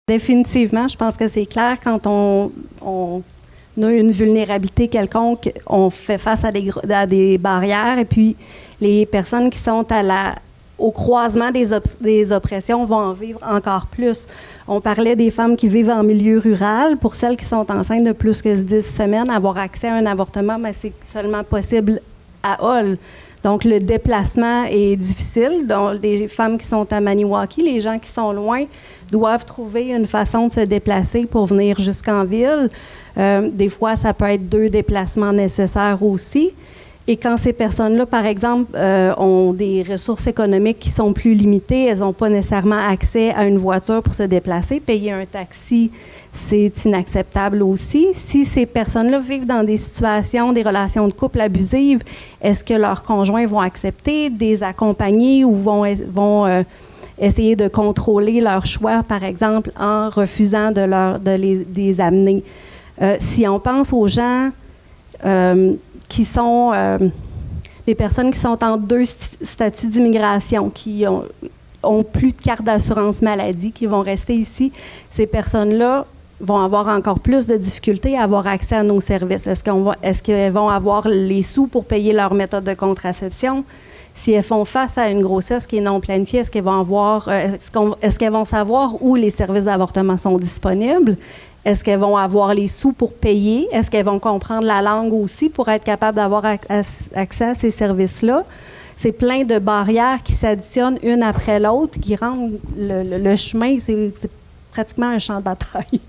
Définitivement, je pense que c'est clair quand on a une vulnérabilité quelconque, on fait face à des barrières et puis les personnes qui sont au croisement des oppressions vont en vivre encore plus. On parlait des femmes qui vivent en milieu rural. Pour celles qui sont enceintes de plus que 10 semaines, avoir accès à un avortement, mais c'est seulement possible à Hull. Donc, le déplacement est difficile. Donc, des femmes qui sont à Maniwaki, les gens qui sont loin, doivent trouver une façon de se déplacer pour venir jusqu'en ville. Des fois, ça peut être 2 déplacements nécessaires aussi. Et quand ces personnes-là, par exemple, ont des ressources économiques qui sont plus limitées, elles n'ont pas nécessairement accès à une voiture pour se déplacer. Payer un taxi, c'est inacceptable aussi. Si ces personnes-là vivent dans des situations, des relations de couple abusives, est-ce que leurs conjoints vont accepter de les accompagner ou vont essayer de contrôler leur choix, par exemple, en refusant de les amener? Si on pense aux gens qui sont des personnes qui sont en 2 statuts d'immigration, qui ont plus de carte d'assurance maladie, qui vont rester ici, ces personnes-là vont avoir encore plus de difficultés à avoir accès à nos services. Est-ce qu'elles vont avoir les sous pour payer leur méthode de contraception? Si elles font face à une grossesse qui est non planifiée, est-ce qu'elles vont savoir où les services d'avortement sont disponibles? Est-ce qu'elles vont avoir les sous pour payer? Est-ce qu'elles vont comprendre la langue aussi pour être capables d'avoir accès à ces services-là? C'est plein de barrières qui s'additionnent une après l'autre, qui rendent le chemin, c'est pratiquement un champ de bataille.